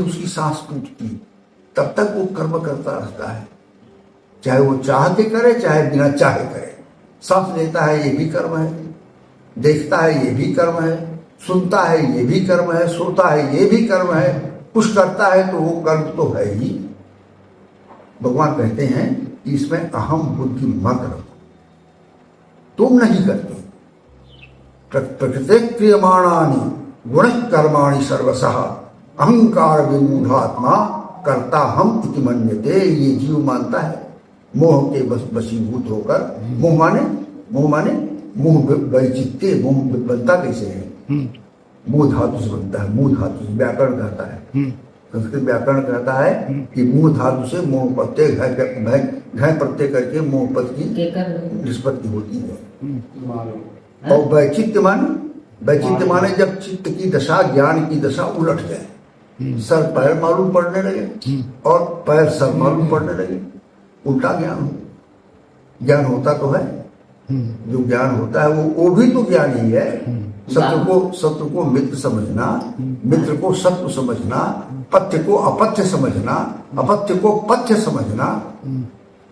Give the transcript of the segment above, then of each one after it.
उसकी सांस टूटती तब तक वो कर्म करता रहता है, चाहे वो चाह के करे चाहे बिना चाहे करे। सांस लेता है ये भी कर्म है, देखता है ये भी कर्म है, सुनता है ये भी कर्म है, सोता है ये भी कर्म है, कुछ करता है तो वो कर्म तो है ही। भगवान कहते हैं कि इसमें अहम बुद्धि मत रखो, तुम नहीं करते। प्रकृति क्रियमाणानि गुण कर्माणि सर्वशः अहंकार विमूढ़ात्मा कर्ता हम इति मन्यते। ये जीव मानता है मोह के वशीभूत होकर। मोह माने मोह वैचित्य। मोह बनता कैसे है? मुंह धातु से बनता है। मुंह धातु से व्याकरण कहता है, संस्कृत व्याकरण कहता है कि मुंह धातु से मोह प्रत्यय घय प्रत्यय करके मोह पद की निष्पत्ति होती है। और वैचित्य माने जब चित्त की दशा, ज्ञान की दशा उलट जाए, सर पैर मालूम पड़ने लगे और पैर सर मालूम पड़ने लगे, उल्टा ज्ञान हो। ज्ञान होता तो है, जो ज्ञान होता है वो भी तो ज्ञान ही है। सत्य को मित्र समझना, मित्र को सत्य समझना, पथ्य को अपथ्य समझना, अपथ्य को पथ्य समझना,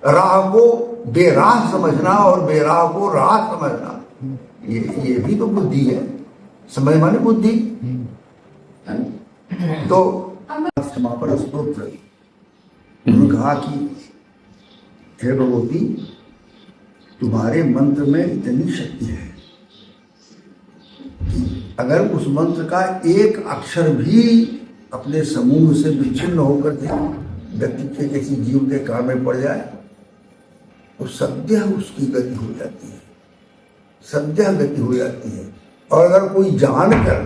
राह को बेराह समझना और बेराह को राह समझना, ये भी तो बुद्धि है। समझ माने बुद्धि। तो समापन स्तोत्र उन्होंने कहा कि हे भगवती, तुम्हारे मंत्र में इतनी शक्ति है कि अगर उस मंत्र का एक अक्षर भी अपने समूह से विच्छिन्न होकर के व्यक्ति के किसी जीव के कान में पड़ जाए तो सद्य उसकी गति हो जाती है, सद्य गति हो जाती है। और अगर कोई जानकर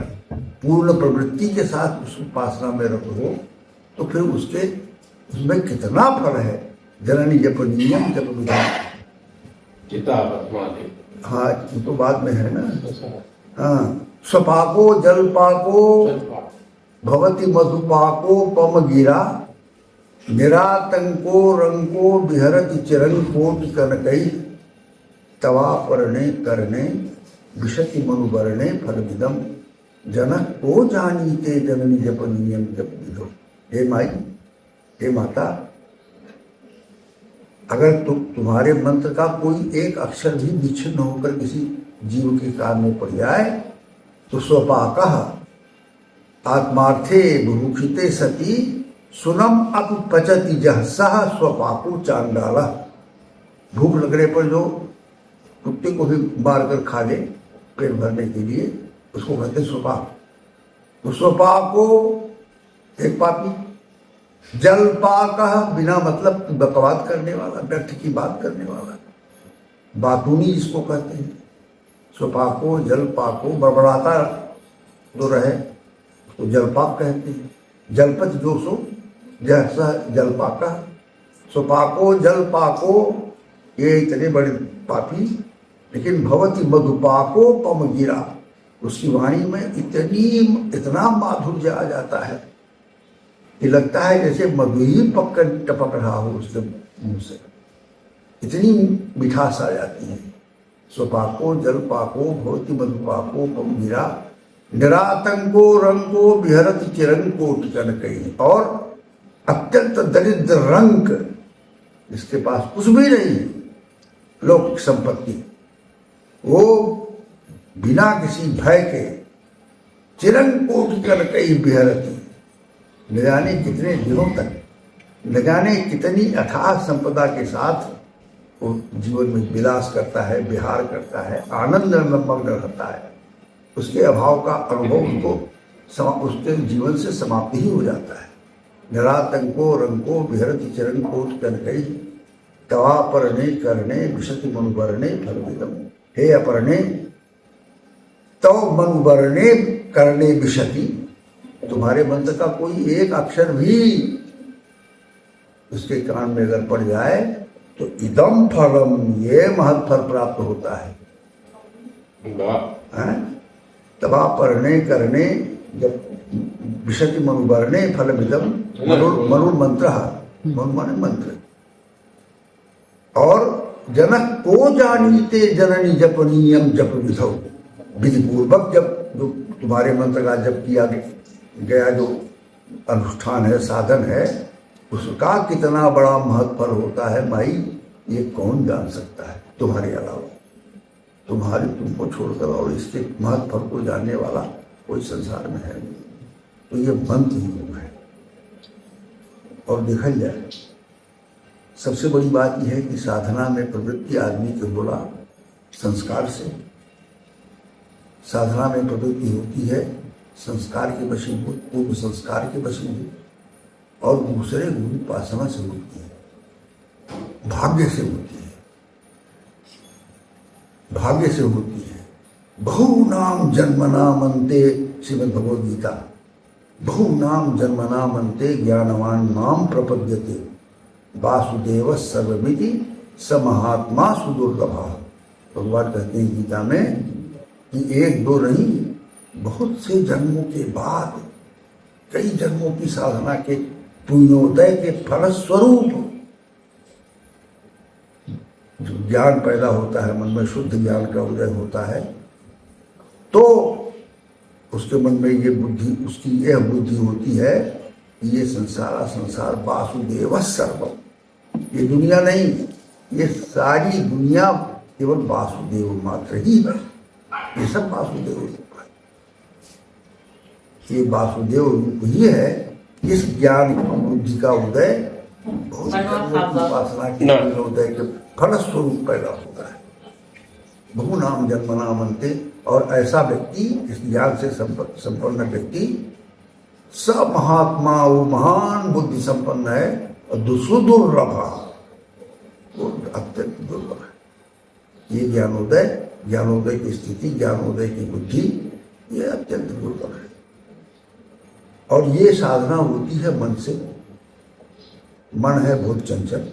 पूर्ण प्रवृत्ति के साथ उस उपासना में रखो तो फिर उसमें कितना फल है। जननी जपनीयम जप विधान। हाँ, तो बाद में है ना। हाँ, स्वपाको जलपाको भवति मधुपाको पम गिरा निरातंको रंको विहरति चिरंकोटि कनकई तवा परणे करणे विशति मनुवर्णे फलविदम जनक को जानीते जननी जपनीयम जप विधो। हे माई, हे माता, अगर तुम्हारे मंत्र का कोई एक अक्षर भी विच्छिन्न होकर किसी जीव के कान में पड़ जाए तो स्वपाकः आत्मार्थे बुभुक्षिते सती सुनम अपि पचति जह सह स्वपाको चांडाला। भूख लगने पर जो कुत्ते को भी मार कर खा ले पेट भरने के लिए, उसको कहते स्वपाक। तो स्वपाको एक पापी, जलपाकः बिना मतलब बकवाद करने वाला, व्यर्थ की बात करने वाला, बातूनी जिसको कहते हैं। स्वपाको जलपाको, बड़बड़ाता जो रहे तो जलपाक कहते हैं। जलपत जो सो जैसा जलपाका। स्वपाको जलपाको, ये इतने बड़े पापी, लेकिन भवति मधुपाको पम गिरा, उसकी वाणी में इतना माधुर्य आ जाता है कि लगता है जैसे मधु ही टपक रहा हो उसके मुंह से, इतनी मिठास आ जाती है। स्वपाको जलपाको भवति मधुपाको पम गिरा निरातंको रंगो विहरति चिरंकोटि कनकई। और अत्यंत दरिद्र रंग, इसके पास कुछ भी नहीं लौकिक संपत्ति, वो बिना किसी भय के चिरंकोटि कनकई विहरति, न जाने कितने दिनों तक, न जाने कितनी अथाह संपदा के साथ वो जीवन में विलास करता है, विहार करता है, आनंद में मग्न रहता है। उसके अभाव का अनुभव उनको उसके जीवन से समाप्ति ही हो जाता है। निरातंको रंको विहरति चिरंकोटि कनकई तवा परणे करणे विशति मनुवर्णे फलविदम। हे अपरणे, तव मनुवर्णे करणे विशति, तुम्हारे मंत्र का कोई एक अक्षर भी उसके कान में अगर पड़ जाए तो इदम फलम, ये महत् फल प्राप्त होता है। तवा परणे करणे जब विशति मनुवर्णे फलविदम। मनु मंत्र, मनु माने मंत्र। और जनक को जानीते जननी जपनीयम जप विधौ, विधि पूर्वक जब जो तुम्हारे मंत्र का जप किया गया, जो अनुष्ठान है, साधन है, उसका कितना बड़ा महत्व होता है माई, ये कौन जान सकता है तुम्हारे अलावा। तुमको छोड़कर और इसके महत्व को जानने वाला कोई संसार में है नहीं। तो ये मंत्र ही है। और देखा जाए, सबसे बड़ी बात यह है कि साधना में प्रवृत्ति आदमी के बोला संस्कार से। साधना में प्रवृत्ति होती है संस्कार के वशीभूत, पूर्व संस्कार के वशीभूत, और दूसरे गुरु उपासना से होती है, भाग्य से होती है, भाग्य से होती है। बहुनाम जन्मनामन्ते, श्रीमद् भगवद गीता, बहुनाम जन्मनामन्ते ज्ञानवान माम प्रपद्यते वासुदेव सर्वमिति स महात्मा सुदुर्लभा। भगवान कहते हैं गीता में कि एक दो नहीं, बहुत से जन्मों के बाद, कई जन्मों की साधना के पुण्योदय के फलस्वरूप जो ज्ञान पैदा होता है, मन में शुद्ध ज्ञान का उदय होता है, तो उसके मन में ये बुद्धि, उसकी यह बुद्धि होती है कि ये संसार वासुदेव सर्वम, ये दुनिया नहीं, ये सारी दुनिया केवल वासुदेव मात्र ही है। ये सब वासुदेव रूप है, ये वासुदेव रूप ही है। इस ज्ञान बुद्धि का उदय बहुत उपासना के उदय के फलस्वरूप पैदा होता है। बहुनाम जन्मनामन्ते, और ऐसा व्यक्ति, इस ज्ञान से संपन्न व्यक्ति, सब महात्मा, वो महान बुद्धि संपन्न है, और दुर्लभा, वो अत्यंत दुर्लभ है। ये ज्ञानोदय की स्थिति, ज्ञानोदय की बुद्धि, ये अत्यंत दुर्लभ है। और ये साधना होती है मन से। मन है बहुत चंचल।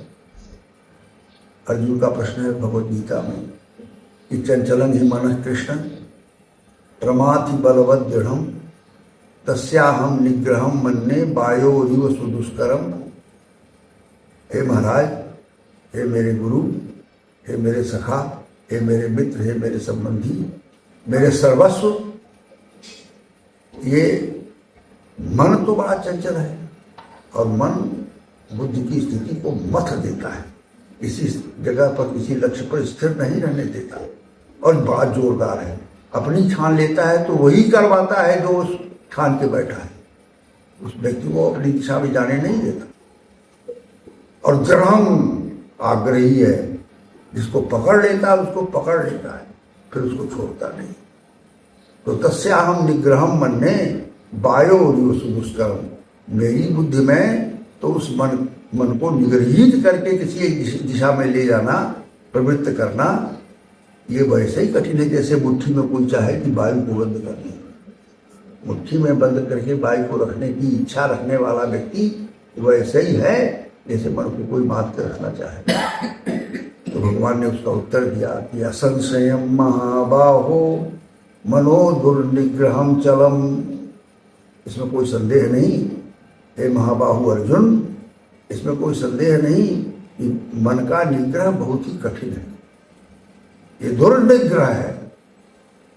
अर्जुन का प्रश्न है भगवद गीता में कि चंचलं ही मन कृष्ण प्रमाथि बलवद दृढ़ तस्याहम निग्रहम मन्ये वायोरिव सुदुष्करम। हे महाराज, हे मेरे गुरु, हे मेरे सखा, हे मेरे मित्र, हे मेरे संबंधी, मेरे सर्वस्व, ये मन तो बड़ा चंचल है, और मन बुद्धि की स्थिति को मथ देता है, किसी जगह पर, किसी लक्ष्य पर स्थिर नहीं रहने देता, और बड़ा जोरदार है। अपनी ठान लेता है तो वही करवाता है जो उस ठान के बैठा है, उस व्यक्ति को अपनी दिशा में जाने नहीं देता। और दृढ़ आग्रही है, जिसको पकड़ लेता है उसको पकड़ लेता है, फिर उसको छोड़ता नहीं। तो तस्याहम निग्रहम मन्ये वायोरिव सुदुष्करम। मेरी बुद्धि में तो उस मन को निगृहित करके किसी एक दिशा में ले जाना, प्रवृत्त करना, ये वैसे ही कठिन है जैसे मुट्ठी में कोई चाहे कि वायु को बंद कर दे। मुट्ठी में बंद करके वायु को रखने की इच्छा रखने वाला व्यक्ति वैसे ही है जैसे मन को कोई बात कर रखना चाहे। तो भगवान ने उसका उत्तर दिया कि असंशयम महाबाहो मनो दुर्निग्रहम चलम। इसमें कोई संदेह नहीं, हे महाबाहु अर्जुन, इसमें कोई संदेह नहीं कि मन का निग्रह बहुत ही कठिन है। ये दुर्निग्रह है,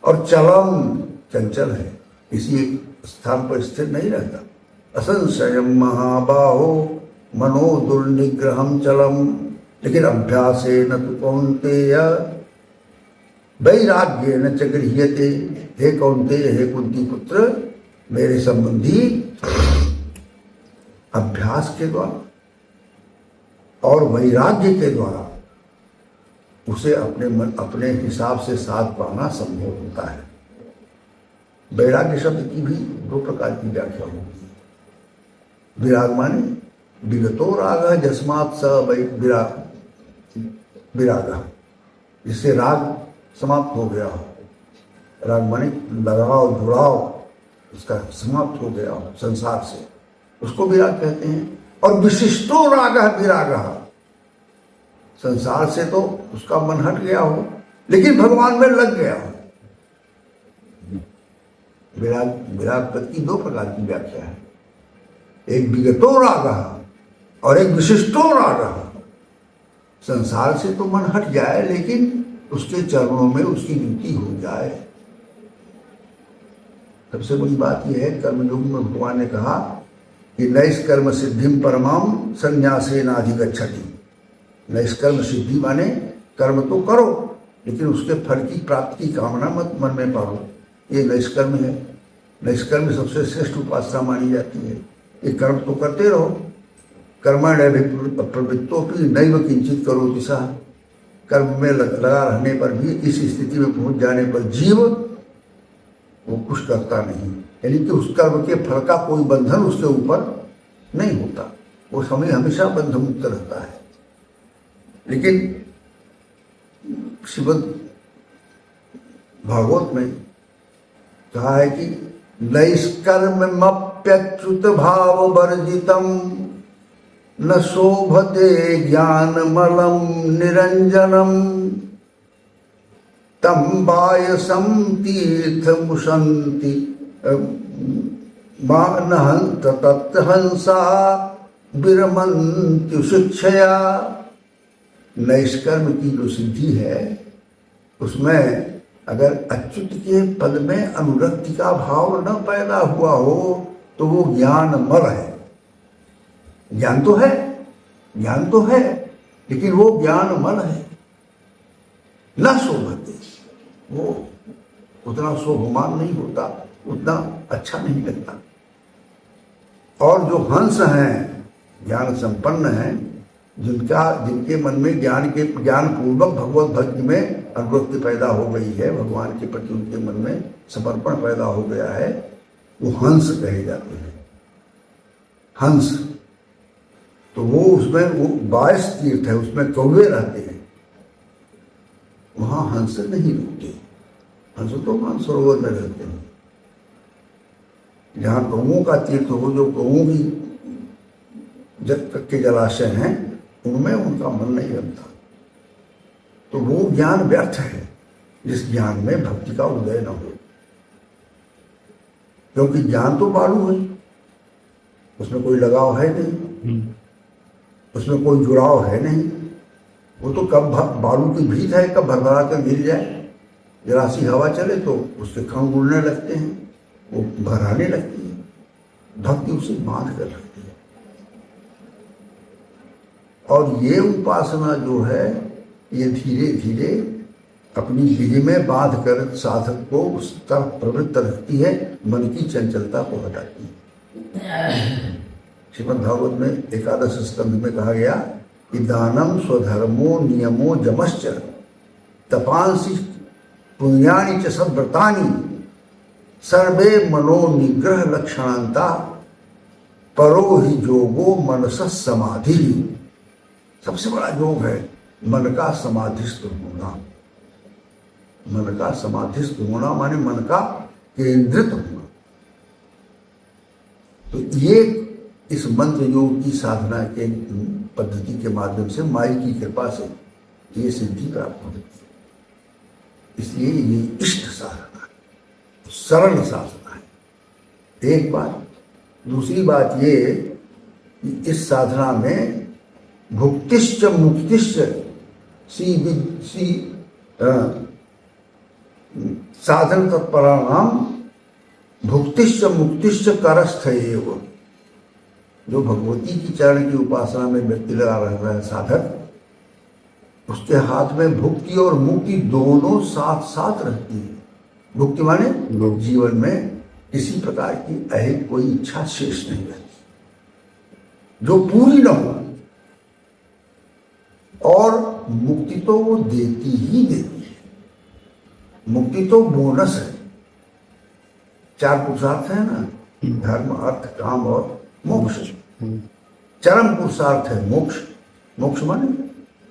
और चलम, चंचल है, किसी एक स्थान पर स्थिर नहीं रहता। असंशयम महाबाहो मनो दुर्निग्रहम चलम, लेकिन अभ्यासेन तु कौन्तेय वैराग्येन च गृह्यते। हे कौन्तेय, हे कुंती पुत्र, मेरे संबंधी, अभ्यास के द्वारा और वैराग्य के द्वारा उसे अपने हिसाब से साध पाना संभव होता है। वैराग्य शब्द की भी दो प्रकार की व्याख्या होती है। विराग माने विगतो राग जस्मात् स विराग, जिससे राग समाप्त हो गया हो। राग माने लगाव, जुड़ाव, उसका समाप्त हो गया हो संसार से, उसको विराग कहते हैं। और विशिष्टो राग विराग, संसार से तो उसका मन हट गया हो लेकिन भगवान में लग गया हो। विराग पद की दो प्रकार की व्याख्या है, एक विगतो राग और एक विशिष्टो राग। संसार से तो मन हट जाए लेकिन उसके चरणों में उसकी नीति हो जाए। सबसे बड़ी बात यह है, कर्मयोग में भगवान ने कहा कि नैष्कर्म सिद्धिम परमाम संन्यासेनाधिगच्छति। नैष्कर्म सिद्धि माने कर्म तो करो लेकिन उसके फल की प्राप्ति की कामना मत मन में पालो, ये नैष्कर्म है। नैष्कर्म सबसे श्रेष्ठ उपासना मानी जाती है। ये कर्म तो करते रहो, कर्मण्यभिप्रवृत्तो प्रवृत्तोपि नैव किंचित करोति सः। कर्म में लगा रहने पर भी इस स्थिति में पहुंच जाने पर जीव वो कुछ करता नहीं, यानी कि उस कर्म के फल का कोई बंधन उसके ऊपर नहीं होता, वो समय हमेशा बंधन मुक्त रहता है। लेकिन श्रीमद् भागवत में कहा है कि नैष्कर्म्यप्यच्युत भाव वर्जितम न शोभते ज्ञानमलं निरंजनम तम बायसम तीर्थमुशन्ति मानहंत तत्हंसा विरमन्त्यु शिक्षया। नैष्कर्म की जो सिद्धि है उसमें अगर अच्युत के पद में अनुरक्ति का भाव न पैदा हुआ हो तो वो ज्ञान मल है। ज्ञान तो है लेकिन वो ज्ञान मल है। न शोभते, वो उतना शोभमान नहीं होता, उतना अच्छा नहीं लगता। और जो हंस हैं, ज्ञान संपन्न हैं, जिनके मन में ज्ञान पूर्वक भगवत भक्ति में अनुरक्ति पैदा हो गई है, भगवान के प्रति उनके मन में समर्पण पैदा हो गया है, वो हंस कहे जाते हैं। हंस तो वो उसमें वो 22 तीर्थ है, उसमें कौवे रहते हैं, वहां हंस नहीं रुकते। हंस तो मानसरोवर में रहते हैं। जहाँ गौओं का तीर्थ हो, जो गौओं की जब तक के जलाशय हैं, उनमें उनका मन नहीं लगता। तो वो ज्ञान व्यर्थ है जिस ज्ञान में भक्ति का उदय न हो, क्योंकि ज्ञान तो बालू है, उसमें कोई लगाव है नहीं, उसमें कोई जुड़ाव है नहीं। वो तो कब बालू की भीत है, कब भरभरा कर गिर जाए, जरा सी हवा चले तो उसके कण उड़ने लगते हैं, वो भराने लगती है। भक्ति उसे बांध कर रखती है। और ये उपासना जो है ये धीरे धीरे अपनी विधि में बांध कर साधक को उस तरफ प्रवृत्त रखती है, मन की चंचलता को हटाती है। श्रीमद् भागवत में 11 स्कंध में कहा गया कि दानम स्वधर्मो नियमो जमश्च तपांसि पुण्यानि च सद्व्रतानि सर्वे मनो निग्रह लक्षणांता परो ही योगो मनसः समाधि। सबसे बड़ा योग है मन का समाधिस्थ होना। मन का समाधिस्थ होना माने मन का केंद्रित होना। तो ये इस मंत्र योग की साधना के पद्धति के माध्यम से माई की कृपा से ये सिद्धि प्राप्त होती है। इसलिए ये इष्ट साधना है, सरल साधना है। एक बात। दूसरी बात ये कि इस साधना में भुक्तिश्च मुक्तिश्च साधन तत्पराणाम भुक्तिश्च मुक्तिश्च करस्थ एव। जो भगवती की चरण की उपासना में व्यक्ति लगा रहता है साधक, उसके हाथ में भुक्ति और मुक्ति दोनों साथ साथ रहती है। भुक्ति माने जीवन में किसी प्रकार की अहित कोई इच्छा शेष नहीं रहती जो पूरी न हो, और मुक्ति तो वो देती ही देती है। मुक्ति तो बोनस है। 4 पुरुषार्थ है ना, धर्म अर्थ काम और मोक्ष। चरम पुरुषार्थ है मोक्ष। मोक्ष माने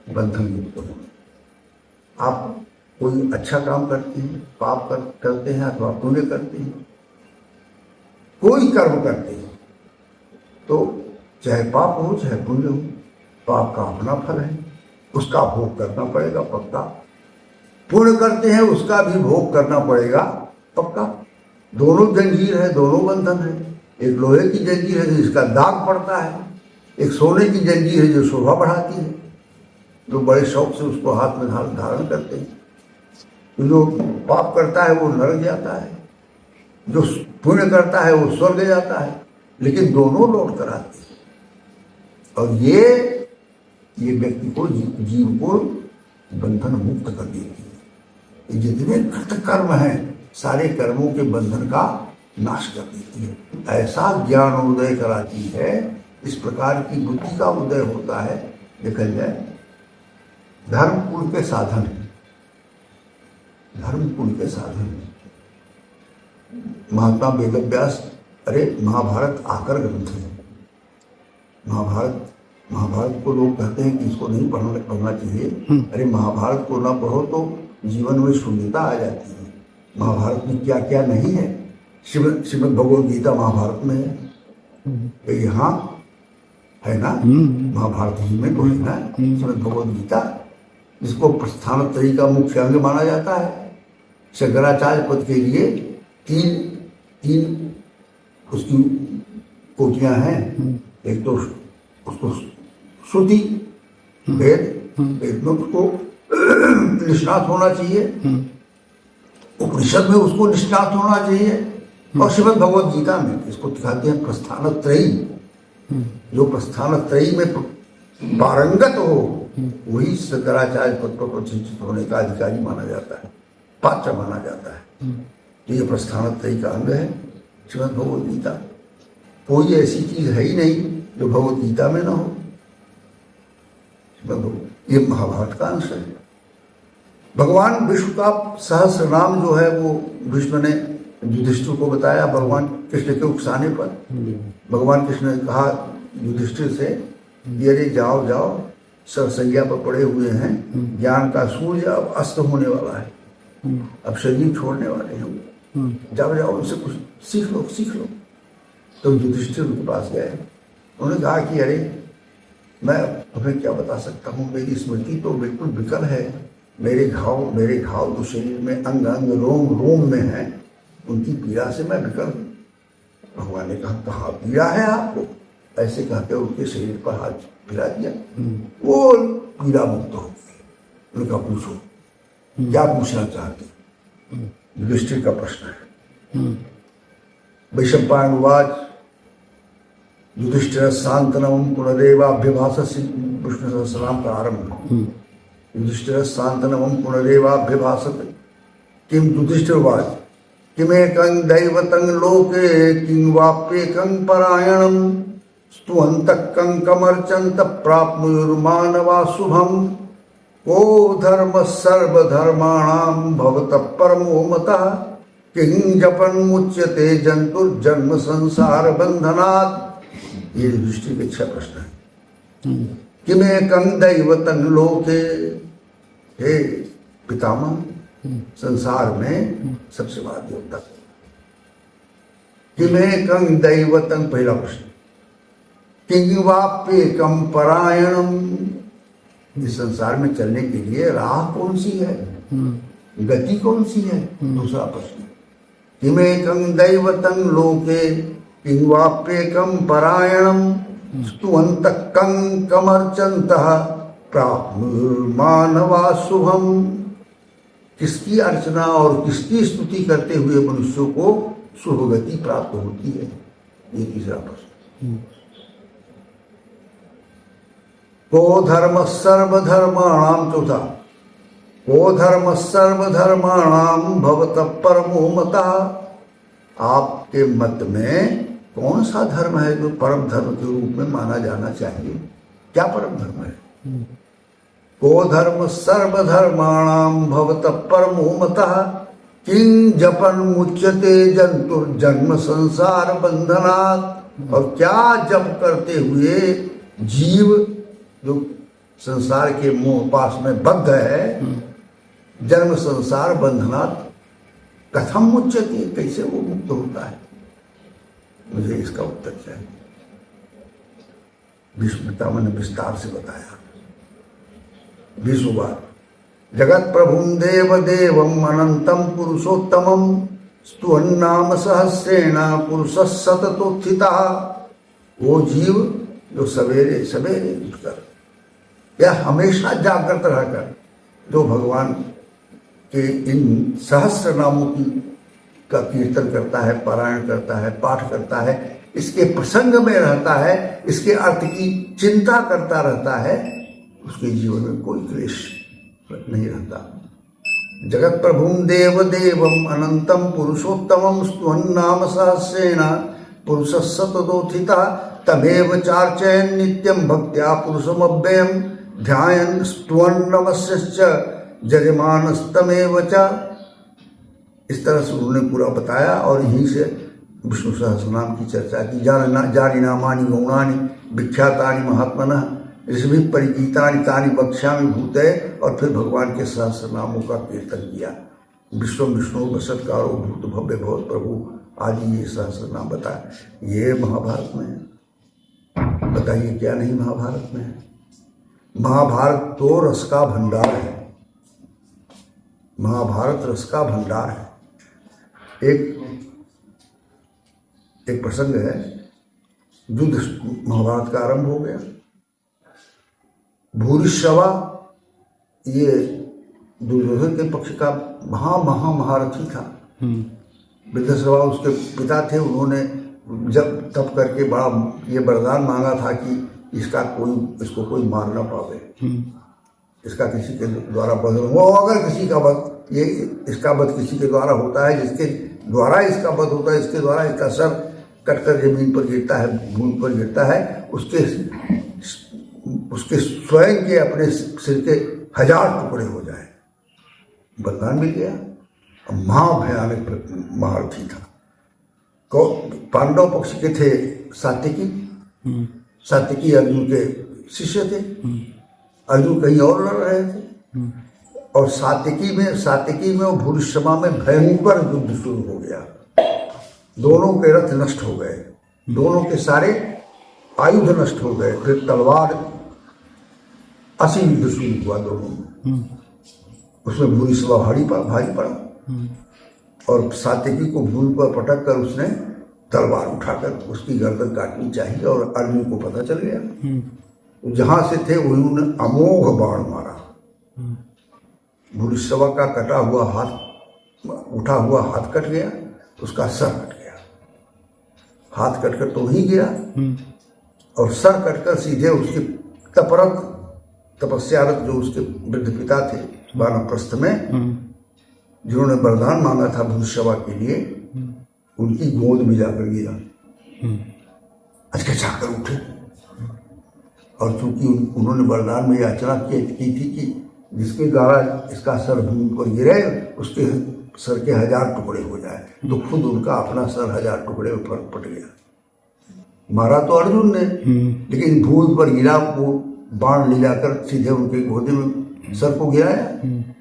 बंधन मुक्त होना। आप कोई अच्छा काम करते हैं, पाप करते हैं अथवा पुण्य करते हैं, कोई कर्म करते हैं, तो चाहे पाप हो चाहे पुण्य हो, पाप का अपना फल है, उसका भोग करना पड़ेगा पक्का। पुण्य करते हैं उसका भी भोग करना पड़ेगा पक्का। दोनों जंजीर है, दोनों बंधन है। एक लोहे की जंजीर है जिसका दाग पड़ता है, एक सोने की जंजीर है जो शोभा बढ़ाती है, जो बड़े शौक से उसको हाथ में धारण करते हैं। जो पाप करता है वो नरक जाता है, जो पुण्य करता है वो स्वर्ग जाता है। लेकिन दोनों लौट कर आते हैं। और ये व्यक्ति को जीव को बंधन मुक्त कर देती है। जितने कृत कर्म हैं सारे कर्मों के बंधन का नाश कर देती है। ऐसा ज्ञान उदय कराती है, इस प्रकार की बुद्धि का उदय होता है। देखा जाए धर्म कुल के साधन, धर्म कुल के साधन। महात्मा वेदव्यास, अरे महाभारत आकर ग्रंथ है। महाभारत को लोग कहते हैं कि इसको नहीं पढ़ना चाहिए। अरे महाभारत को ना पढ़ो तो जीवन में शून्यता आ जाती है। महाभारत में क्या क्या नहीं है। श्रीमद् भगवद गीता महाभारत में है, यहाँ है ना, महाभारत ही में तो है ना श्रीमद् भगवद गीता, जिसको प्रस्थान त्रयी का मुख्य अंग माना जाता है। शंकराचार्य पद के लिए तीन उसकी कोटियां हैं। एक तो उसको श्रुति वेद में उसको निष्णात होना चाहिए, उपनिषद में उसको निष्णात होना चाहिए, और श्रीमद् भगवद गीता में इसको दिखाते हैं प्रस्थान त्रयी। जो प्रस्थान त्रयी में पारंगत हो वही शंकराचार्य पद पर प्रतिष्ठित होने का अधिकारी माना जाता है, पात्र माना जाता है। तो ये प्रस्थान त्रयी का अंग है श्रीमद् भगवद गीता। कोई ऐसी चीज है ही नहीं जो भगवद गीता में ना हो। ये महाभारत का अंश है। भगवान विष्णु का सहस्र नाम जो है वो भीष्म ने युधिष्ठिर को बताया भगवान कृष्ण के उकसाने पर। भगवान कृष्ण ने कहा युधिष्ठिर से, ये जाओ जाओ, सरसैया पर पड़े हुए हैं, ज्ञान का सूर्य अब अस्त होने वाला है, अब शरीर छोड़ने वाले हैं, जाओ जाओ उनसे कुछ सीख लो। तो युधिष्ठिर उनके पास गए। उन्होंने कहा कि अरे मैं तुम्हें क्या बता सकता हूँ, मेरी स्मृति तो बिल्कुल विकल है। मेरे घाव जो शरीर में अंग अंग रोम रोम में है, उनकी पीड़ा से मैं विकल हूँ। भगवान ने कहा पीड़ा है आपको? ऐसे कहते उनके शरीर पर हाथ फिरा दिया, वो पीड़ा मुक्त हो गई। उनका पूछो क्या पूछना चाहते? युधिष्ठिर का प्रश्न है। वैशंपायनवाच युधिष्ठिर शांतनम पुनरेवाभ्यभाषस्य विष्णु सहस्रनाम प्रारंभ। युधिष्ठिर शांतनम पुनरेवाभ्यभाषते किम युधिष्ठिरवाच किमेकं दैवतं लोके किं वाप्येकं परायणं स्तुवन्तकं कमर्चन्त प्राप्नुर्मानवा शुभम् को धर्म सर्वधर्माणां भवतः परमो मतः किं जपन् मुच्यते जन्तुर्जन्म संसार बंधनात्। ये युधिष्ठिर के 6 प्रश्न है। किमेकं दैवतं लोके, हे पितामह संसार में सबसे बड़ा देवता। किमेकं दैवतं, पहला प्रश्न। किं वाप्येकं परायणम, इस संसार में चलने के लिए राह कौन सी है, गति कौन सी है? दूसरा प्रश्न। किमेकं दैवतं लोके किं वाप्येकं परायणम स्तुवन्तकं कमर्चन्तः प्राप्नुर्मानवा शुभम्। किसकी अर्चना और किसकी स्तुति करते हुए मनुष्यों को शुभ गति प्राप्त होती है? ये तीसरा प्रश्न। को धर्म सर्वधर्माणां, चौथा, को धर्म सर्वधर्माणां भवतः परमो मतः। आपके मत में कौन सा धर्म है जो परम धर्म के रूप में माना जाना चाहिए? क्या परम धर्म है? को धर्म सर्वधर्माणां भवतः परमो मतः किं जपन् मुच्यते जन्तुर्जन्म संसार बंधनात्। और क्या जप करते हुए जीव जो संसार के मोह पास में बद्ध है, जन्म संसार बंधनात् कथम मुच्यते, कैसे वो मुक्त होता है? मुझे इसका उत्तर चाहिए। भीष्म पितामह ने विस्तार से बताया। 20 बार जगत प्रभुं देव देवम अनंतम पुरुषोत्तमम स्तुवन्नाम सहस्रेण पुरुष सततोत्थिता। वो जीव जो सवेरे सवेरे उठकर या हमेशा जागृत रहकर जो भगवान के इन सहस्र नामों की का कीर्तन करता है, पारायण करता है, पाठ करता है, इसके प्रसंग में रहता है, इसके अर्थ की चिंता करता रहता है, उसके जीवन में कोई क्लेश नहीं रहता। जगत प्रभुम देव देवम अनंतम पुरुषोत्तमम स्तुवन्नाम सहस्रेण पुरुषस्य तदोत्थिता तमेव चार्चयन् नित्यं भक्त्या पुरुषमव्ययं ध्यायन् स्तुवन् नमस्यश्च जजमानस्तमेव च। इस तरह से उन्होंने पूरा बताया और यहीं से विष्णु सहस्रनाम की चर्चा की। जानी नामानि गौणानि विख्यातानि महात्मनः ऋषिभिः परिगीतानि तानि वक्ष्यामि भूते, और फिर भगवान के सहस्रनामों का कीर्तन किया। विश्वम विष्णु वसत्कारो भूत भव्य भवत् प्रभु आदि ये सहस्रनाम बताया। ये महाभारत में है। बताइए क्या नहीं महाभारत में है? महाभारत तो रस का भंडार है। महाभारत रस का भंडार है। एक प्रसंग है, युद्ध महाभारत का आरंभ हो गया। भूरिश्रवा ये दुर्योधन के पक्ष का महारथी था। वृद्धश्रवा उसके पिता थे। उन्होंने जब तप करके बड़ा ये वरदान मांगा था कि इसको कोई मार ना पावे, इसका किसी के द्वारा वध हो। अगर किसी का वध इसका वध किसी के द्वारा होता है, जिसके द्वारा इसका वध होता है, इसके द्वारा इसका सर कटकर जमीन पर गिरता है, भूमि पर गिरता है, उसके स्वयं के अपने सिर के 1000 टुकड़े हो जाए। वरदान मिल गया। महाभयानक महारथी था। पांडव पक्ष के थे सात्यकी। सात्यकी अर्जुन के शिष्य थे। अर्जुन कहीं और लड़ रहे थे, और सात्यकी में और भूरिश्रवा में भयंकर युद्ध शुरू हो गया। दोनों के रथ नष्ट हो गए, दोनों के सारे आयुध नष्ट हो गए। फिर तलवार असीम युद्ध शुरू हुआ दोनों में। उसमें भूरिश्रवा भारी पड़ा, और सात्यकी को भूमि पर पटक कर उसने तलवार उठाकर उसकी गर्दन काटनी चाहिए, और अर्जुन को पता चल गया। जहां से थे उन्होंने अमोघ बाण मारा। भूरिश्रवा का कटा हुआ हाथ, उठा हुआ हाथ कट गया, उसका सर कट गया। हाथ कटकर तो ही गिरा, और सर कटकर सीधे उसके तपस्यारत जो उसके वृद्ध पिता थे वानप्रस्थ में, जिन्होंने वरदान मांगा था भूरिश्रवा के लिए, उनकी गोद में जाकर गिरा। अचकचाकर उठे, और चूंकि उन्होंने वरदान में याचना की थी कि जिसके द्वारा इसका सर भूमि पर गिरे उसके सर के 1000 टुकड़े हो जाए, तो खुद उनका अपना सर 1000 टुकड़े में पट गया। मारा तो अर्जुन ने, लेकिन भूमि पर गिरा, वो बाण ले जाकर सीधे उनके गोदे में सर को गिराया,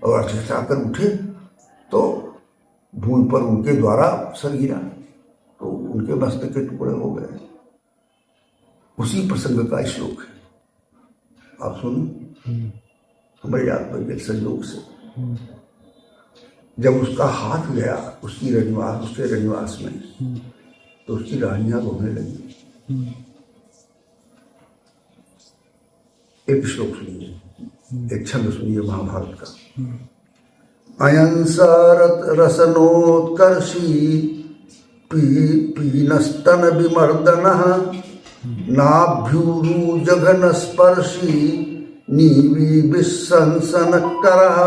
और अचकचाकर उठे तो भूमि पर उनके द्वारा सर गिरा, तो उनके मस्तक के टुकड़े हो गए। उसी प्रसंग का श्लोक है, आप सुनिए। हमारे याद पर संयोग से जब उसका हाथ गया उसके रनिवास में, तो उसकी रानियां रोने लगी। एक श्लोक सुनिए, एक छंद सुनिए महाभारत का। अयं रसनोत्कर्षी पीनस्तन विमर्दनः नाभ्युरुजघन स्पर्शी नीवी विसंसन करः।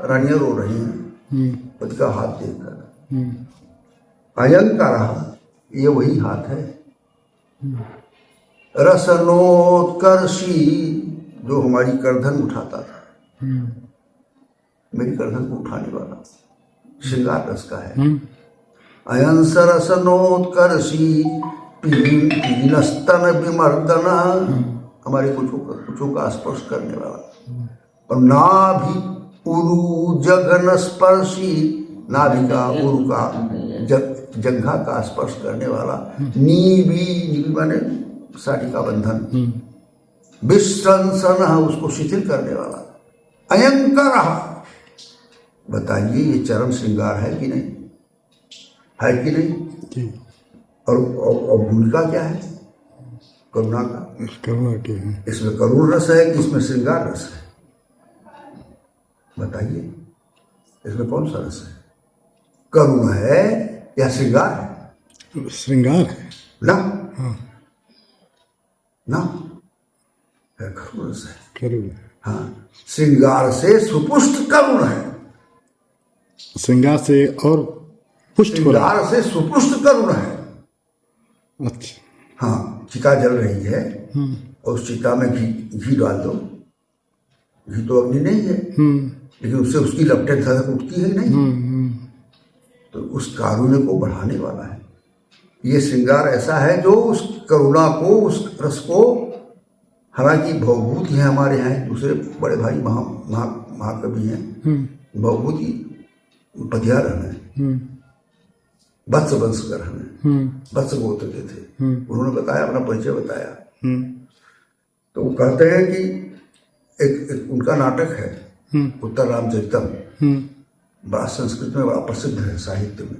रानियां रो रही हैं पति का हाथ देखकर। अयं करः, ये वही हाथ है। रसनोत्कर्षी, जो हमारी करधन उठाता था, मेरी करधन को उठाने वाला श्रृंगार रस का है। अयं रसनोत्कर्षी पीनस्तन विमर्दन, हमारे कुछों का स्पर्श करने वाला। और नाभि उरु जघन स्पर्शी, नाभि का उरु का जंघा का स्पर्श करने वाला। नीवी माने साड़ी का बंधन। विसंसन, उसको शिथिल करने वाला। अयंकर, बताइए ये चरम श्रृंगार है कि नहीं? है कि नहीं? और भूमिका क्या है? करुणा का। करुणा की है। इसमें करुण रस है कि इसमें श्रृंगार रस है? बताइए, इसमें कौन सा रस है? करुण है या श्रृंगार है? श्रृंगार है ना। हाँ ना, है करुण रस है। करुण। हाँ, श्रृंगार से सुपुष्ट करुण है। श्रृंगार से और पुष्ट हो रहा श्रृंगार से सुपुष्ट करुण है। है। अच्छा। हाँ, चिता जल रही है और उस चिता में घी डाल दो। घी तो अग्नि नहीं है, लेकिन उससे उसकी लपटें धधक उठती है नहीं, तो उस कारुण्य को बढ़ाने वाला है। ये श्रृंगार ऐसा है जो उस करुणा को, उस रस को, हालांकि भवभूति है हमारे यहाँ दूसरे बड़े भाई महाकवि हैं, भवभूति पधियारन है, वत्स वंशकर हमें वत्स गोत्र के थे। उन्होंने बताया, अपना परिचय बताया, तो वो कहते हैं कि एक उनका नाटक है उत्तर रामचरितम, बड़ा संस्कृत में बड़ा प्रसिद्ध है, साहित्य में।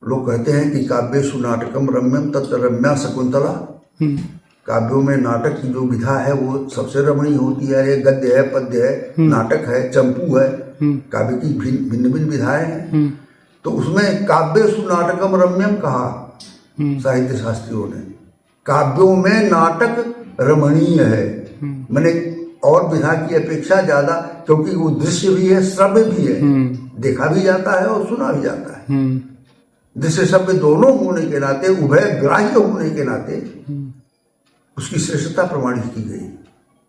लोग कहते हैं कि काव्येषु नाटकम रम्यम तत्र रम्या शकुंतला। काव्यों में नाटक की जो विधा है वो सबसे रमणीय होती है। ये गद्य है, पद्य है, नाटक है, चंपू है, काव्य की भिन्न भिन्न विधाएं हैं। तो उसमें काव्येषु नाटकम रम्यम कहा साहित्य शास्त्रियों ने। काव्यों में नाटक रमणीय है, मैंने और विधा की अपेक्षा ज्यादा, क्योंकि वो दृश्य भी है, श्रव्य भी है, देखा भी जाता है और सुना भी जाता है। दृश्य शब्द दोनों होने के नाते, उभय ग्राह्य होने के नाते उसकी श्रेष्ठता प्रमाणित की गई।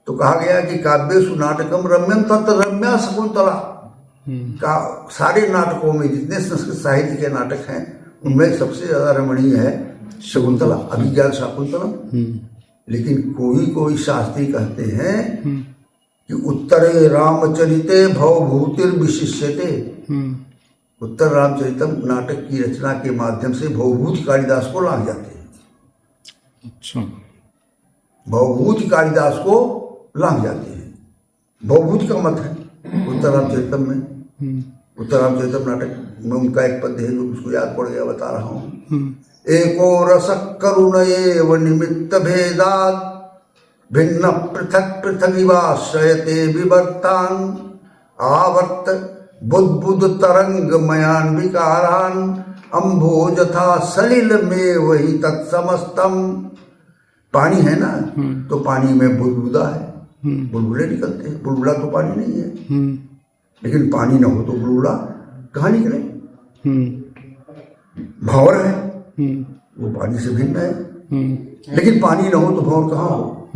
तो कहा गया कि काव्येषु नाटकम रम्यम तत्र रम्या शकुंतला। का सारे नाटकों में जितने संस्कृत साहित्य के नाटक हैं उनमें सबसे ज्यादा रमणीय है शकुंतला, अभिज्ञान शाकुंतलम। लेकिन कोई कोई शास्त्री कहते हैं कि उत्तरे रामचरिते भवभूतिर विशिष्यते। उत्तर रामचरितम नाटक की रचना के माध्यम से भवभूति कालिदास को लांघ जाते हैं। अच्छा, भवभूति कालिदास को लांघ जाते हैं। भवभूति का मत है उत्तर रामचरितम में। उत्तर रामचरितम नाटक में उनका एक पद्य है जो उसको याद पड़ गया, बता रहा हूँ। एको रस करुण एव निमित्त भेदात् भिन्न पृथक पृथगिवाश्रयते विवर्तान आवर्त बुद्बुद तरंग मयान विकारान अम्भोजथा सलिल में वही तत्समस्तम। पानी है ना, तो पानी में बुलबुला है, बुलबुले निकलते हैं। बुलबुला तो पानी नहीं है, लेकिन पानी ना हो तो बुलबुला कहाँ निकले। भंवर है, वो पानी से भिन्न है, लेकिन पानी ना हो तो भंवर कहाँ हो।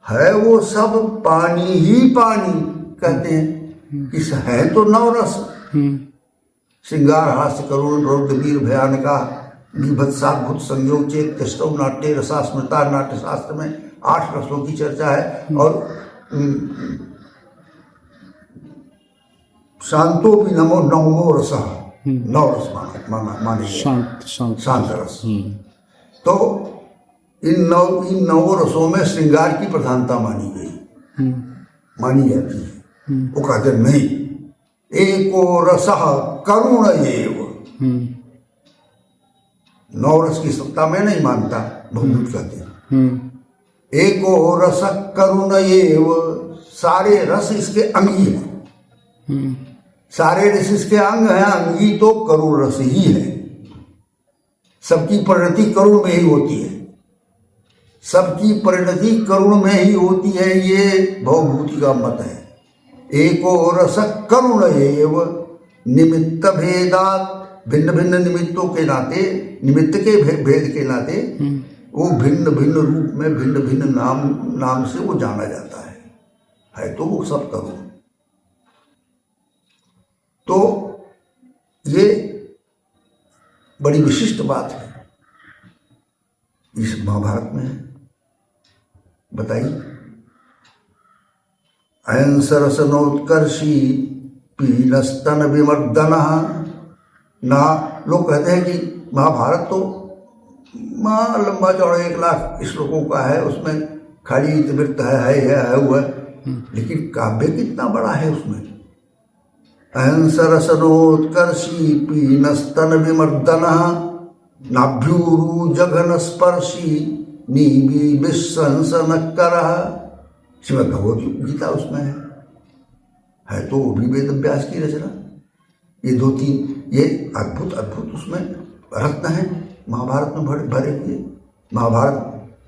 है वो सब पानी ही पानी। कहते हैं कि है तो नवरस, श्रृंगार हास्य करुण रौद्र वीर भयानका बीभत्साद्भुत संयोचेत तिष्ठौ नाट्य रसा स्मृता। नाट्य शास्त्र में 8 रसों की चर्चा है, और शांतो भी नवमो रस, नौ रस माने शांत रस। तो इन नौ रसों में श्रृंगार की प्रधानता मानी जाती है। वो कहते नहीं, एको रस करुण एव। नौ रस की सत्ता में नहीं मानता, भवभूत कहते हैं। एको रस करुण एव, सारे रस इसके अंगी हैं। सारे रस इसके अंग हैं, अंगी तो करुण रस ही है। सबकी परिणति करुण में ही होती है, सबकी परिणति करुण में ही होती है, ये भवभूति का मत है। एको रस करुण एव निमित्त भेदात्, भिन्न भिन्न निमित्तों के नाते, निमित्त के भेद के नाते वो भिन्न भिन्न रूप में, भिन्न भिन्न नाम से वो जाना जाता है तो वो सब करुण। तो ये बड़ी विशिष्ट बात है इस महाभारत में। बताइए, अयं सरसनोत्कर्षी पीनस्तन विमर्दन ना। लोग कहते हैं कि महाभारत तो लंबा चौड़ा 1 लाख श्लोकों का है, उसमें खाली इतिवृत्त है हुआ, लेकिन काव्य कितना बड़ा है उसमें। अयं सरसनोत्कर्षी पीनस्तन विमर्दन नाभ्यूरु जघन स्पर्शी नीबी विश्वंसनकर। श्रीमद् भगवत गीता उसमें है तो वो भी वेद व्यास की रचना। ये 2-3 ये अद्भुत उसमें रत्न है। महाभारत में भरे हुए। महाभारत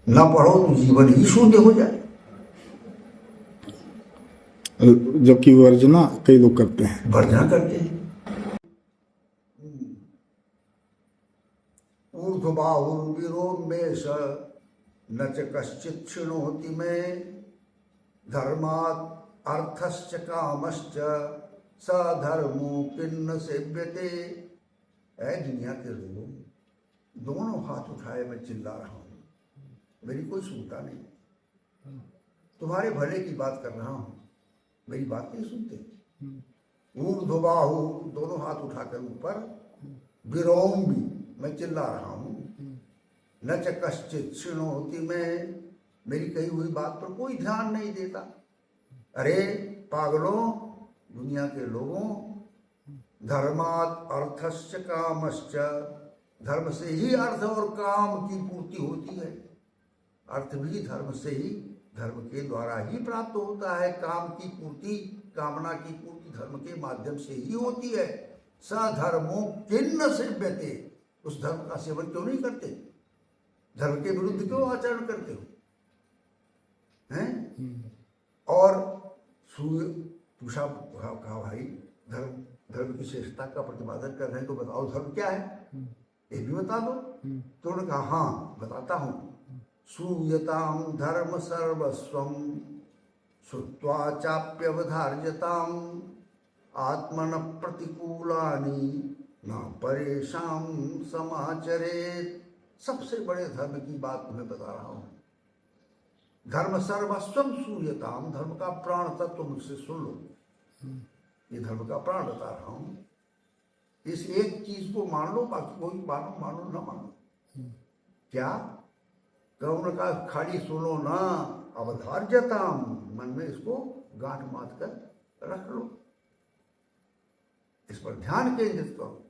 न पढ़ो तो जीवन ही शून्य हो जाए। जबकि वर्जना कई लोग करते हैं। वर्जना करते हैं। ऊर्ध्वबाहुर्विरोमेश न च कश्चित् शृणोति मे धर्मात् अर्थश्च कामश्च स धर्मो किन्न सेव्यते। ऐ दुनिया के लोगों, दोनों हाथ उठाए मैं चिल्ला रहा हूं, मेरी कोई सुनता नहीं। तुम्हारे भले की बात कर रहा हूं, मेरी बात नहीं सुनते। ऊर्ध्वबाहु, दोनों हाथ उठाकर ऊपर, विरोम भी, मैं चिल्ला रहा हूं। न च कश्चित् शृणोति मैं, मेरी कही हुई बात पर कोई ध्यान नहीं देता। अरे पागलों, दुनिया के लोगों, धर्मात् अर्थश्च कामश्च, धर्म से ही अर्थ और काम की पूर्ति होती है। अर्थ भी धर्म से ही, धर्म के द्वारा ही प्राप्त होता है। काम की पूर्ति, कामना की पूर्ति धर्म के माध्यम से ही होती है। सधर्मो किन्न सेव्यते, उस धर्म का सेवन क्यों नहीं करते? धर्म के विरुद्ध क्यों आचरण करते हो? हैं? और पूछा, कहा भाई धर्म की श्रेष्ठता का प्रतिपादन कर रहे हैं तो बताओ धर्म क्या है, ये भी बता दो। तो उन्होंने कहा हाँ बताता हूं। सूयताम धर्म सर्वस्वम श्रुत्वा चाप्यवधार्यताम आत्मन प्रतिकूलानि न परेशान समाचरेत। सबसे बड़े धर्म की बात तुम्हें बता रहा हूं। धर्म सर्वस्वम सूयताम, धर्म का प्राण तत्व मुझसे सुन लो। ये धर्म का प्राण बता रहा हूं। इस एक चीज को मान लो, बाकी कोई मानो मानो ना मानो। क्या कौन का खाली सुनो ना, अवधार्यताम, मन में इसको गांठ मात कर रख लो, इस पर ध्यान केंद्रित करो।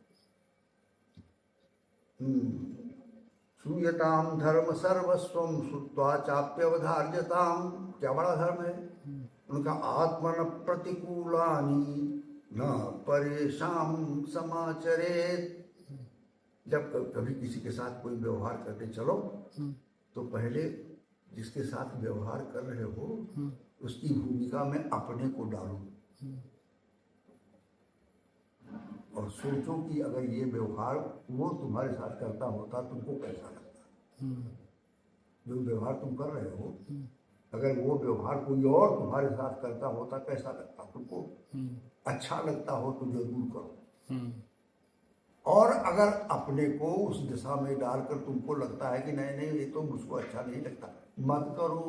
सूयताम धर्म सर्वस्वम श्रुत्वा चाप्यवधार्यताम, क्या बड़ा धर्म है उनका। आत्मन प्रतिकूलानि न परेशान समाचरेत। जब कभी किसी के साथ कोई व्यवहार करते चलो तो पहले जिसके साथ व्यवहार कर रहे हो उसकी भूमिका में अपने को डालो और सोचो कि अगर ये व्यवहार वो तुम्हारे साथ करता होता तुमको कैसा लगता। जो व्यवहार तुम कर रहे हो, अगर वो व्यवहार कोई और तुम्हारे साथ करता होता कैसा लगता तुमको? अच्छा लगता हो तो जरूर करो। और अगर अपने को उस दिशा में डालकर तुमको लगता है कि नहीं नहीं ये तो मुझको अच्छा नहीं लगता, मत करो।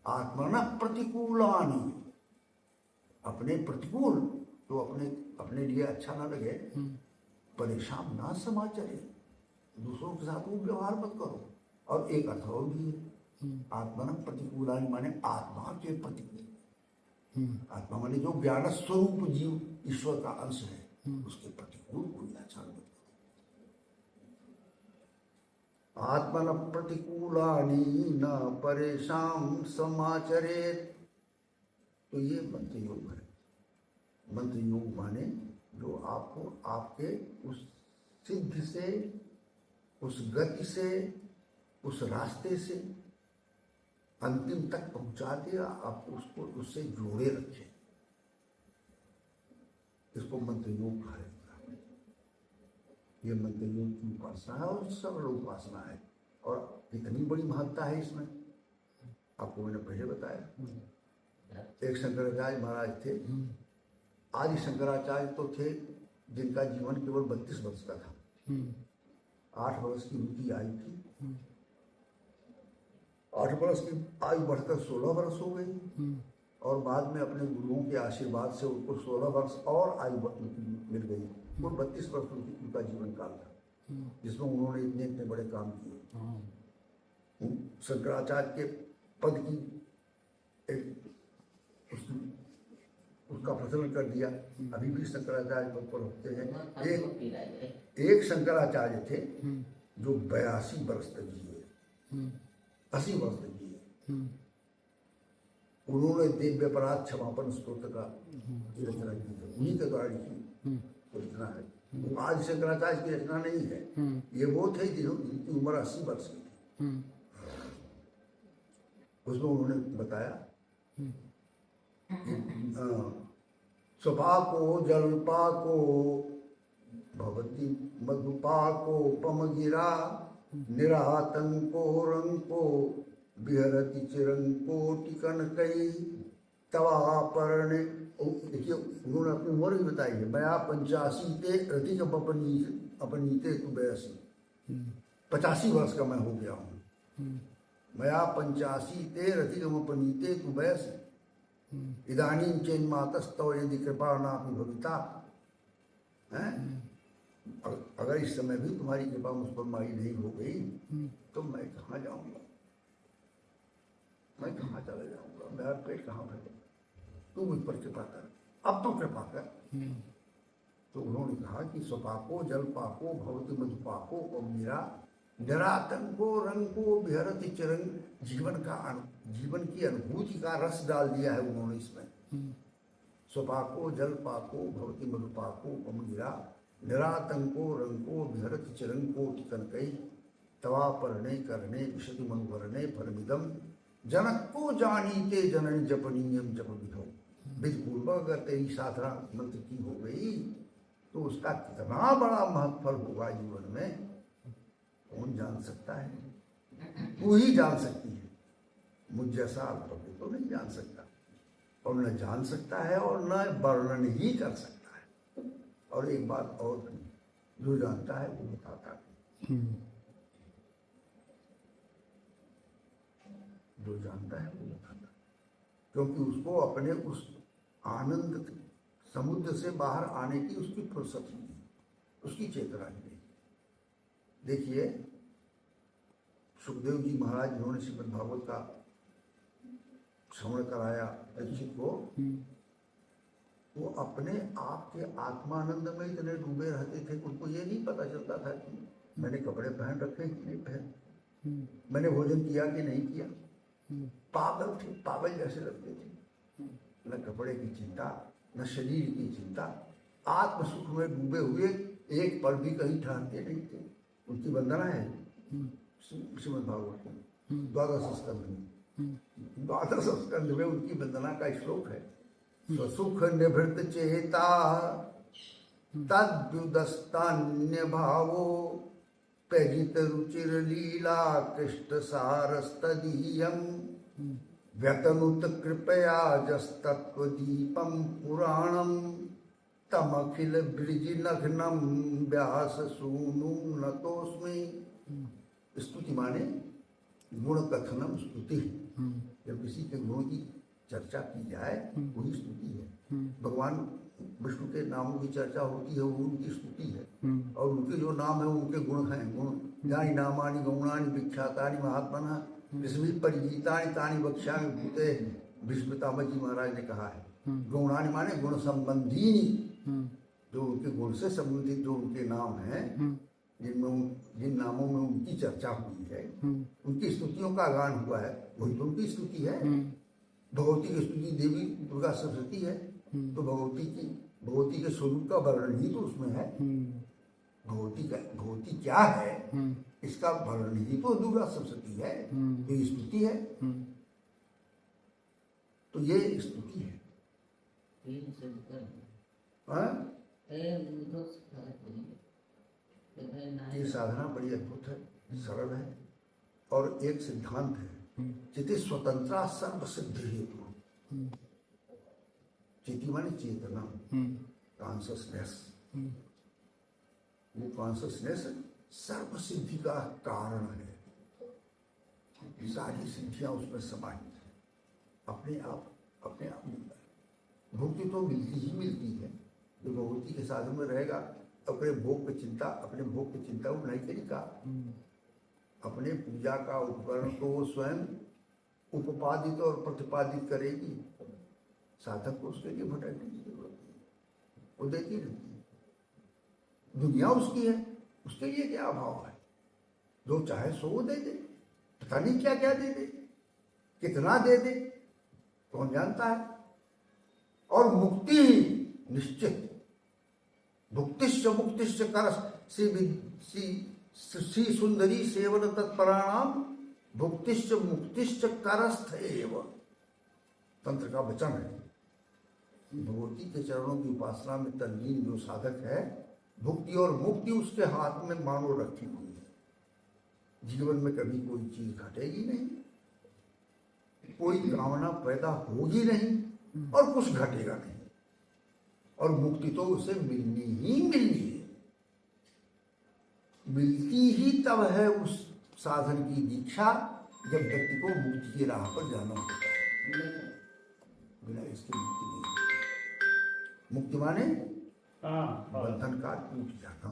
आत्मना प्रतिकूलानि, अपने प्रतिकूल तो अपने लिए अच्छा ना लगे, परेशान ना समाचरे, दूसरों के साथ वो व्यवहार मत करो। और एक अर्थ और भी है, आत्मना प्रतिकूलानि माने आत्मा के प्रतिकूल। आत्मा माने जो ज्ञान स्वरूप जीव ईश्वर का अंश है, उसके प्रतिकूल कोई आचरण मत करो। आत्मन प्रतिकूलानि न परेशान समाचरेत। तो ये मंत्र योग है। मंत्र योग माने जो आपको आपके उस सिद्धि से, उस गति से, उस रास्ते से अंतिम तक पहुंचा देगा, आप उसको उससे जोड़े रखें। इसको मंत्र योग कहा जाता है। ये मंत्र योग की उपासना है और सरल उपासना है और इतनी बड़ी महत्ता है इसमें, आपको मैंने पहले बताया। एक शंकराचार्य महाराज थे, आदि शंकराचार्य तो थे जिनका जीवन केवल 32 वर्ष का था। 8 वर्ष की उनकी आयु थी। 8 वर्ष की आयु बढ़कर 16 वर्ष हो गई और बाद में अपने गुरुओं के आशीर्वाद से उनको 16 वर्ष और आयु मिल गई। वो 32 वर्ष उनका जीवन काल था जिसमें उन्होंने इतने इतने बड़े काम किए। शंकराचार्य के पद की उसका प्रचलन कर दिया। अभी भी शंकराचार्य पद पर होते हैं। एक शंकराचार्य थे जो 82 वर्ष तक जिए, 80 वर्ष तक जिए। उन्होंने दिव्य अपराध क्षमापण स्तोत्र का रचना की है, उन्हीं के द्वारा लिखी तो इतना है। वो आज शंकराचार्य की रचना नहीं है। ये वो थे जिनकी उम्र 80 वर्ष की थी। उसमें उन्होंने बताया स्वपाको जलपाको भवती मधुपाको पमगिरा निरातंको रंको बिहरति चिरंकोटि कनकई तवापर्ण। देखिए उन्होंने अपनी उम्र भी बताई है। मैं 85 ते रति जब अपनीते तू 85 वर्ष का मैं हो गया हूँ। मैं 85 ते रति जब अपनीते तू इदानीं चेन्मातस्तव यदि कृपा नापि भविता। हैं, अगर इस समय भी तुम्हारी कृपा मुझ पर माई नहीं हो गई तो मैं कहाँ जाऊंगा, मैं कहाँ चला जाऊंगा, मेरा पेट कहाँ भरेगा, तू मुझ पर कृपा कर, अब तो कृपा कर। तो उन्होंने कहा कि स्वपाको जलपाको भवति मधुपाको और मेरा निरातंको रंगो बिहरति चिरंग। जीवन की अनुभूति का रस डाल दिया है उन्होंने इसमें। स्वपाको जलपाको भवति मधुपाको पमगिरा निरातंको रंको बिहरति चिरंकोटि कनकई तवा परणे करणे विशति मनोवरणे फलमिदम जनक को जानीते जननी जपनीयम जप विधो। विधिपूर्वक अगर तेरी साधना मंत्र की हो गई तो उसका कितना बड़ा महत्फल होगा जीवन में, कौन जान सकता है? तू ही जान सकती है, मुझ जैसा अल्पज्ञ तो नहीं जान सकता, और न जान सकता है और न वर्णन ही कर सकता है। और एक बात और भी, जो जानता है वो बताता है, जो जानता है वो बताता है, क्योंकि उसको अपने उस आनंद समुद्र से बाहर आने की उसकी फुर्सत नहीं, उसकी चेतना नहीं। देखिए सुखदेव जी महाराज जिन्होंने श्रीमद् भागवत का श्रवण कराया परीक्षित को, वो अपने आप के आत्मानंद में इतने डूबे रहते थे, उनको ये नहीं पता चलता था कि मैंने कपड़े पहन रखे कि नहीं पहन, मैंने भोजन किया कि नहीं किया। पागल थे, पागल जैसे लगते थे। न कपड़े की चिंता, न शरीर की चिंता, आत्म सुख में डूबे हुए, एक पल भी कहीं ठहरते नहीं थे। उनकी वंदना है श्रीमद् भागवत में द्वादश स्कंध में। द्वादश स्कंध में उनकी वंदना का श्लोक है, स्वसुख निभृत चेता तद्युदस्तान्य भावो पैजित रुचिर लीला कृष्ण सारस्तदीयम व्यतनुत कृपया जस्तत्व दीपम पुराणम तमखिल ब्रिज नघ्नम व्यास सूनु नतोस्मि। स्तुति माने गुण कथनम स्तुति। जब किसी के गुण की चर्चा की जाए वही स्तुति है। भगवान विष्णु के नामों की चर्चा होती है, वो उनकी स्तुति है। और उनके जो नाम है उनके गुण हैं। गुण यानी नामानि गौणानि विख्यातानि महात्मनः ऋषि परिगीतानि तानि वक्ष्यामि भूते। भीष्मपितामह जी महाराज ने कहा है गौणानि माने गुण संबंधी, जो उनके गुण से संबंधित जो उनके नाम हैं, जिन नामों में उनकी चर्चा हुई है, उनकी स्तुतियों का गान हुआ है, वही तो उनकी स्तुति है। भगवती की स्तुति देवी दुर्गा सरस्वती है, तो भगवती के स्वरूप का वर्णन ही तो उसमें है। भगवती क्या है इसका वर्णन ही तो दुर्गा सरस्वती है, तो ये स्तुति है। तो ये स्तुति है। ये साधना बड़ी अद्भुत है, सरल है, और एक सिद्धांत है, चिति स्वतंत्रा सर्व सिद्धि हेतु। चिति माने चेतना, कॉन्शसनेस। वो कॉन्शसनेस सर्व सिद्धि का कारण है। सारी सिद्धियां उसमें समाहित है। अपने आप मिलता है। भक्ति तो मिलती ही मिलती है। जो भगवती के साधन में रहेगा अपने भोग की चिंता वो नहीं करेगा। अपने पूजा का उपकरण तो वो स्वयं उपपादित और प्रतिपादित करेगी। साधक को उसके लिए भटकने की जरूरत नहीं, वो देती रहती है। दुनिया उसकी है, उसके लिए क्या अभाव है? जो चाहे सो वो दे दे, पता नहीं क्या क्या दे दे, कितना दे दे, कौन जानता है। और मुक्ति निश्चित, भुक्तिश्च मुक्तिश्च कर श्री सुंदरी सेवन तत्पराणाम भुक्तिश्च मुक्तिश्च करस्थ एव। तंत्र का वचन है। भगवती के चरणों की उपासना में तल्लीन जो साधक है, भुक्ति और मुक्ति उसके हाथ में मानो रखी हुई है। जीवन में कभी कोई चीज घटेगी नहीं, कोई कामना पैदा होगी नहीं और कुछ घटेगा नहीं, और मुक्ति तो उसे मिलनी ही मिलनी है। मिलती ही तब है उस साधन की दीक्षा जब व्यक्ति को मुक्ति की राह पर जाना होता है। बिना इसकी मुक्ति नहीं। मुक्ति माने बंधन का टूट जाना।